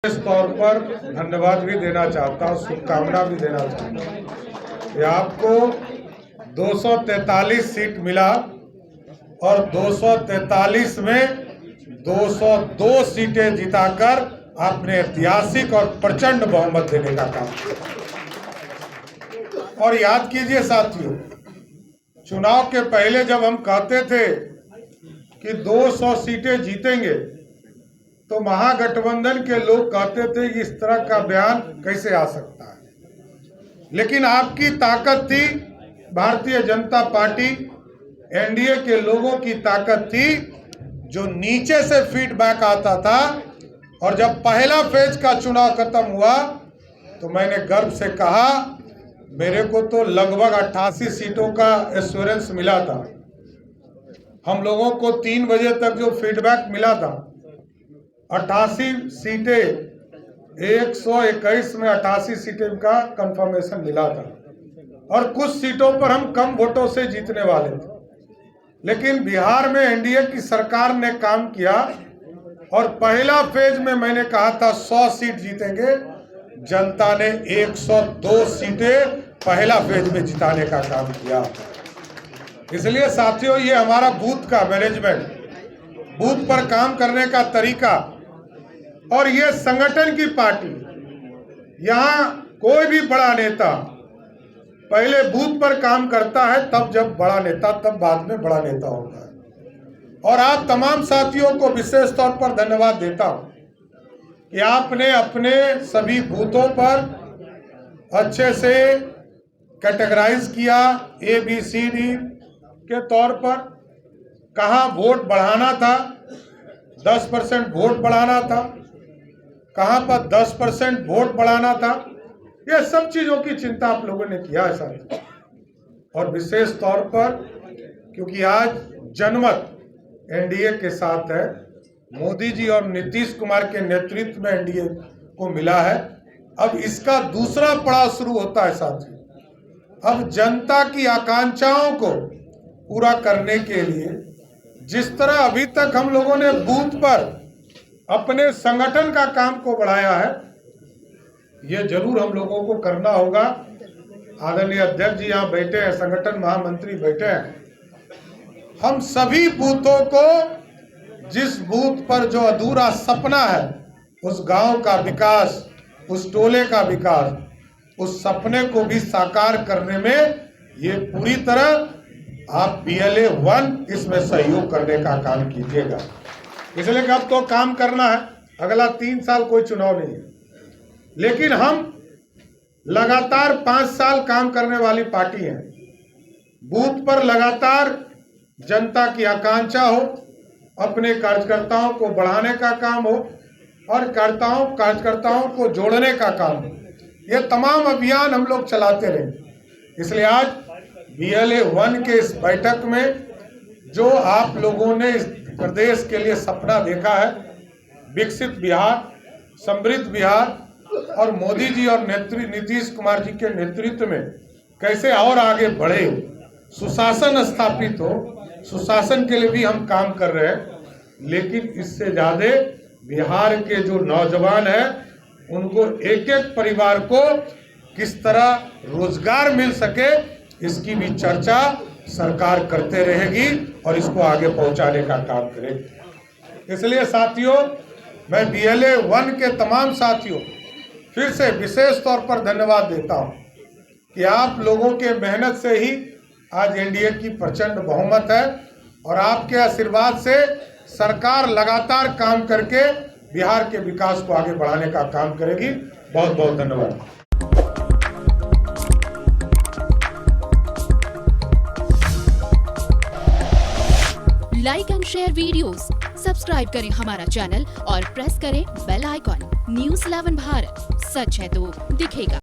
इस तौर पर धन्यवाद भी देना चाहता हूँ, शुभकामना भी देना चाहता हूँ कि आपको 243 सीट मिला और 243 में 202 सीटें जिताकर आपने ऐतिहासिक और प्रचंड बहुमत देने का काम किया। और याद कीजिए साथियों, चुनाव के पहले जब हम कहते थे कि 200 सीटें जीतेंगे तो महागठबंधन के लोग कहते थे कि इस तरह का बयान कैसे आ सकता है। लेकिन आपकी ताकत थी, भारतीय जनता पार्टी एनडीए के लोगों की ताकत थी, जो नीचे से फीडबैक आता था। और जब पहला फेज का चुनाव खत्म हुआ तो मैंने गर्व से कहा, मेरे को तो लगभग 88 सीटों का एश्योरेंस मिला था। हम लोगों को 3 बजे तक जो फीडबैक मिला था, 88 सीटें, 121 में 88 सीटें का कंफर्मेशन मिला था। और कुछ सीटों पर हम कम वोटों से जीतने वाले थे, लेकिन बिहार में एनडीए की सरकार ने काम किया और पहला फेज में मैंने कहा था 100 सीट जीतेंगे, जनता ने 102 सीटें पहला फेज में जिताने का काम किया। इसलिए साथियों, ये हमारा बूथ का मैनेजमेंट, बूथ पर काम करने का तरीका, और ये संगठन की पार्टी, यहाँ कोई भी बड़ा नेता पहले बूथ पर काम करता है, तब जब बड़ा नेता, तब बाद में बड़ा नेता होता है। और आप तमाम साथियों को विशेष तौर पर धन्यवाद देता हूं कि आपने अपने सभी बूथों पर अच्छे से कैटेगराइज किया, ABCD के तौर पर। कहाँ वोट बढ़ाना था, 10% वोट बढ़ाना था, कहाँ पर 10% वोट बढ़ाना था, ये सब चीजों की चिंता आप लोगों ने किया है साथ। और विशेष तौर पर क्योंकि आज जनमत एनडीए के साथ है, मोदी जी और नीतीश कुमार के नेतृत्व में एनडीए को मिला है, अब इसका दूसरा पड़ाव शुरू होता है साथी। अब जनता की आकांक्षाओं को पूरा करने के लिए जिस तरह अभी तक हम लोगों ने बूथ पर अपने संगठन का काम को बढ़ाया है, ये जरूर हम लोगों को करना होगा। आदरणीय अध्यक्ष जी यहाँ बैठे हैं, संगठन महामंत्री बैठे हैं। हम सभी बूथों को, जिस बूथ पर जो अधूरा सपना है, उस गांव का विकास, उस टोले का विकास, उस सपने को भी साकार करने में ये पूरी तरह आप BLA 1 इसमें सहयोग करने का काम कीजिएगा। इसलिए कि अब तो काम करना है, अगला 3 साल कोई चुनाव नहीं है, लेकिन हम लगातार 5 साल काम करने वाली पार्टी हैं। बूथ पर लगातार जनता की आकांक्षा हो, अपने कार्यकर्ताओं को बढ़ाने का काम हो और कार्यकर्ताओं को जोड़ने का काम हो, ये तमाम अभियान हम लोग चलाते रहे। इसलिए आज BLA 1 के इस बैठक में जो आप लोगों ने इस प्रदेश के लिए सपना देखा है, विकसित बिहार, समृद्ध बिहार, और मोदी जी और नीतीश कुमार जी के नेतृत्व में कैसे और आगे बढ़े, सुशासन स्थापित हो, सुशासन के लिए भी हम काम कर रहे हैं। लेकिन इससे ज्यादा बिहार के जो नौजवान हैं, उनको एक एक परिवार को किस तरह रोजगार मिल सके, इसकी भी चर्चा सरकार करते रहेगी और इसको आगे पहुंचाने का काम करेगी। इसलिए साथियों, मैं BLA 1 के तमाम साथियों फिर से विशेष तौर पर धन्यवाद देता हूं कि आप लोगों के मेहनत से ही आज एनडीए की प्रचंड बहुमत है, और आपके आशीर्वाद से सरकार लगातार काम करके बिहार के विकास को आगे बढ़ाने का काम करेगी। बहुत बहुत धन्यवाद। Like and share videos, subscribe करें हमारा चैनल और प्रेस करें बेल आइकॉन। News 11 भारत, सच है तो दिखेगा।